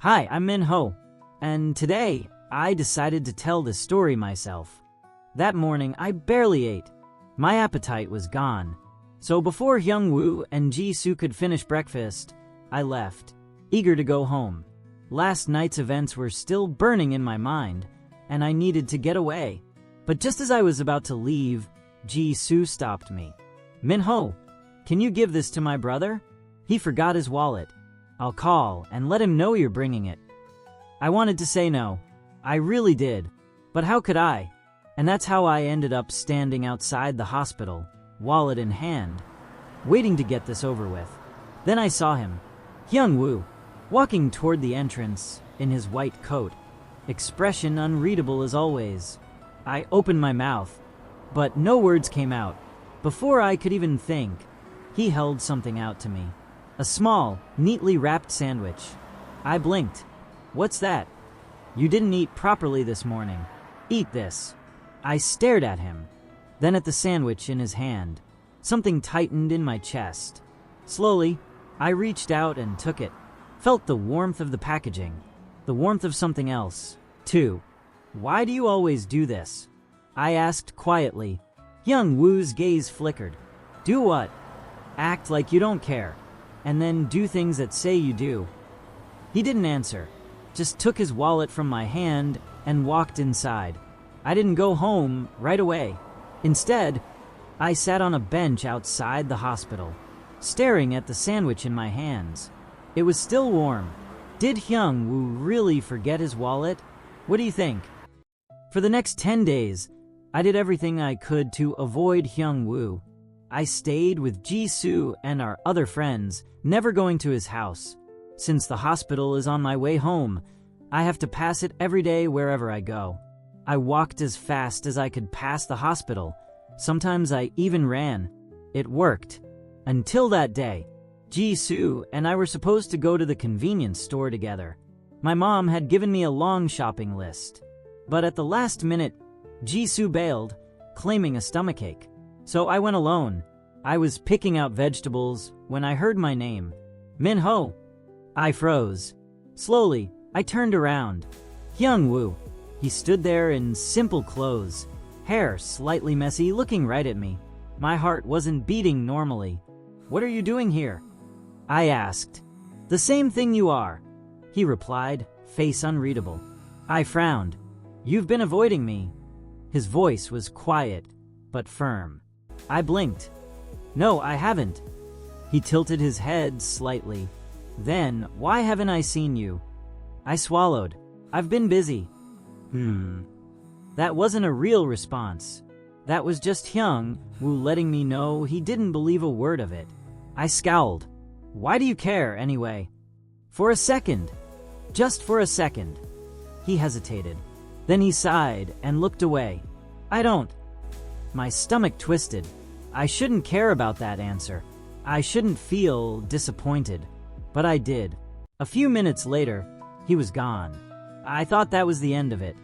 Hi, I'm Min Ho, and today I decided to tell this story myself. That morning, I barely ate. My appetite was gone. So before Hyung Woo and Ji-soo could finish breakfast, I left, eager to go home. Last night's events were still burning in my mind, and I needed to get away. But just as I was about to leave, Ji-soo stopped me. Min Ho, can you give this to my brother? He forgot his wallet. I'll call and let him know you're bringing it. I wanted to say no. I really did. But how could I? And that's how I ended up standing outside the hospital, wallet in hand, waiting to get this over with. Then I saw him, Hyung Woo, walking toward the entrance in his white coat, expression unreadable as always. I opened my mouth, but no words came out. Before I could even think, he held something out to me. A small, neatly wrapped sandwich. I blinked. What's that? You didn't eat properly this morning. Eat this. I stared at him, then at the sandwich in his hand. Something tightened in my chest. Slowly, I reached out and took it. Felt the warmth of the packaging. The warmth of something else, too. Why do you always do this? I asked quietly. Hyung Woo's gaze flickered. Do what? Act like you don't care. And then do things that say you do. He didn't answer, just took his wallet from my hand and walked inside. I didn't go home right away. Instead, I sat on a bench outside the hospital, staring at the sandwich in my hands. It was still warm. Did Hyung Woo really forget his wallet? What do you think? For the next 10 days, I did everything I could to avoid Hyung Woo. I stayed with Ji-soo and our other friends, never going to his house. Since the hospital is on my way home, I have to pass it every day wherever I go. I walked as fast as I could pass the hospital. Sometimes I even ran. It worked. Until that day, Ji-soo and I were supposed to go to the convenience store together. My mom had given me a long shopping list. But at the last minute, Ji-soo bailed, claiming a stomachache. So I went alone. I was picking out vegetables when I heard my name. Min Ho. I froze. Slowly, I turned around. Hyung Woo. He stood there in simple clothes, hair slightly messy, looking right at me. My heart wasn't beating normally. What are you doing here? I asked. The same thing you are, he replied, face unreadable. I frowned. You've been avoiding me. His voice was quiet, but firm. I blinked. No, I haven't. He tilted his head slightly. Then, why haven't I seen you? I swallowed. I've been busy. That wasn't a real response. That was just Hyung Woo letting me know he didn't believe a word of it. I scowled. Why do you care, anyway? For a second. Just for a second. He hesitated. Then he sighed and looked away. I don't. My stomach twisted. I shouldn't care about that answer. I shouldn't feel disappointed. But I did. A few minutes later, he was gone. I thought that was the end of it.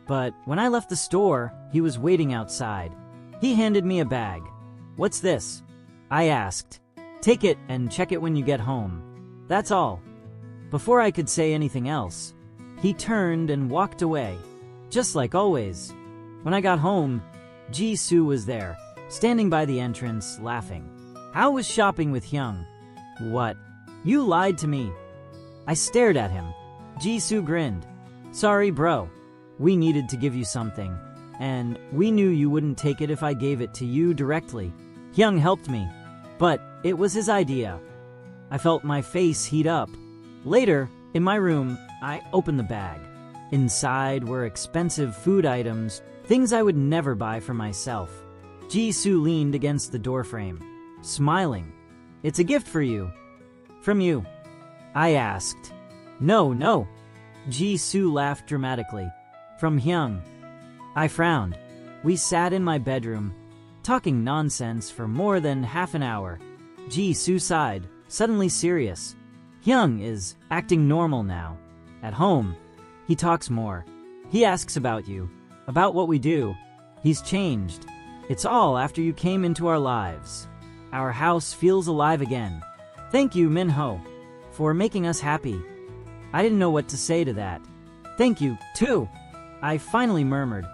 But when I left the store, he was waiting outside. He handed me a bag. What's this? I asked. Take it and check it when you get home. That's all. Before I could say anything else, he turned and walked away. Just like always. When I got home, Ji-soo was there, standing by the entrance, laughing. How was shopping with Hyung? What? You lied to me. I stared at him. Ji-soo grinned. Sorry, bro. We needed to give you something, and we knew you wouldn't take it if I gave it to you directly. Hyung helped me, but it was his idea. I felt my face heat up. Later, in my room, I opened the bag. Inside were expensive food items, things I would never buy for myself. Ji-soo leaned against the doorframe, smiling. It's a gift for you. From you. I asked. No. Ji-soo laughed dramatically. From Hyung. I frowned. We sat in my bedroom, talking nonsense for more than half an hour. Ji-soo sighed, suddenly serious. Hyung is acting normal now. At home, he talks more. He asks about you. About what we do. He's changed. It's all after you came into our lives. Our house feels alive again. Thank you, Min Ho, for making us happy. I didn't know what to say to that. Thank you, too, I finally murmured.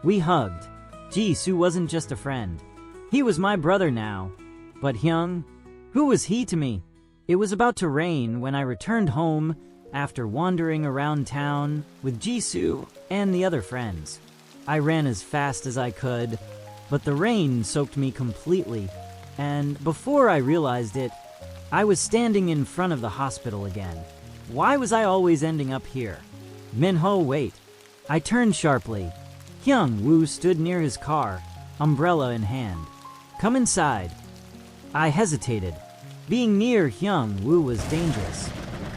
We hugged. Jisoo wasn't just a friend. He was my brother now. But Hyung? Who was he to me? It was about to rain when I returned home after wandering around town with Jisoo and the other friends. I ran as fast as I could, but the rain soaked me completely, and before I realized it, I was standing in front of the hospital again. Why was I always ending up here? Minho, wait. I turned sharply. Hyung Woo stood near his car, umbrella in hand. Come inside. I hesitated. Being near Hyung Woo was dangerous,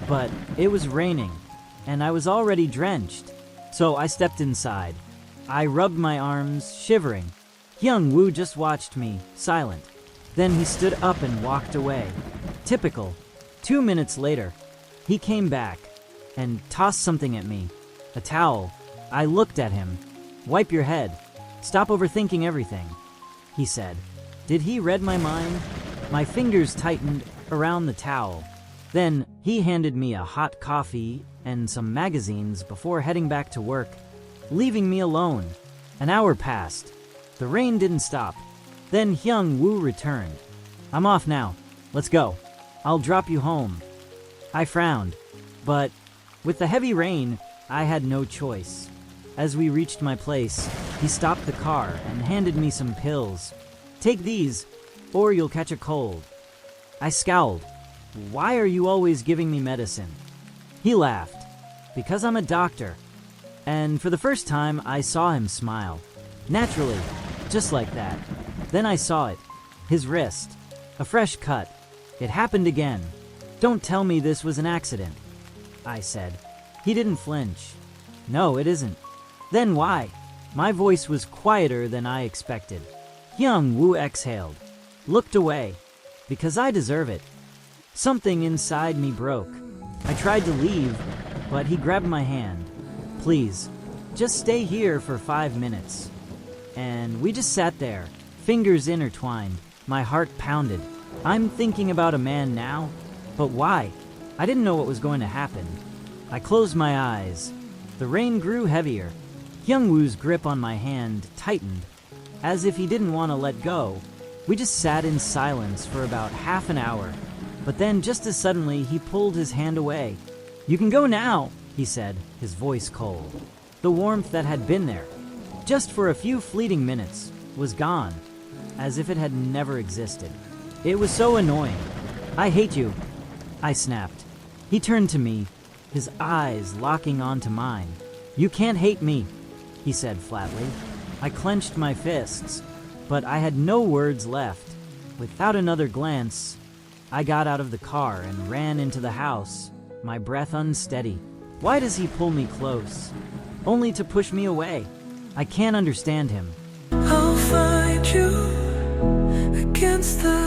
but it was raining, and I was already drenched, so I stepped inside. I rubbed my arms, shivering. Hyung Woo just watched me, silent. Then he stood up and walked away. Typical. 2 minutes later, he came back and tossed something at me. A towel. I looked at him. Wipe your head. Stop overthinking everything, he said. Did he read my mind? My fingers tightened around the towel. Then he handed me a hot coffee and some magazines before heading back to work, leaving me alone. An hour passed. The rain didn't stop. Then Hyung Woo returned. I'm off now. Let's go. I'll drop you home. I frowned, but with the heavy rain, I had no choice. As we reached my place, he stopped the car and handed me some pills. Take these, or you'll catch a cold. I scowled. Why are you always giving me medicine? He laughed. Because I'm a doctor. And for the first time, I saw him smile. Naturally, just like that. Then I saw it. His wrist. A fresh cut. It happened again. Don't tell me this was an accident, I said. He didn't flinch. No, it isn't. Then why? My voice was quieter than I expected. Hyung Woo exhaled. Looked away. Because I deserve it. Something inside me broke. I tried to leave, but he grabbed my hand. Please, just stay here for 5 minutes. And we just sat there, fingers intertwined. My heart pounded. I'm thinking about a man now, but why? I didn't know what was going to happen. I closed my eyes. The rain grew heavier. Hyung Woo's grip on my hand tightened, as if he didn't want to let go. We just sat in silence for about half an hour, but then just as suddenly he pulled his hand away. You can go now, he said, his voice cold. The warmth that had been there, just for a few fleeting minutes, was gone, as if it had never existed. It was so annoying. I hate you, I snapped. He turned to me, his eyes locking onto mine. You can't hate me, he said flatly. I clenched my fists, but I had no words left. Without another glance, I got out of the car and ran into the house, my breath unsteady. Why does he pull me close, only to push me away? I can't understand him. I'll find you against the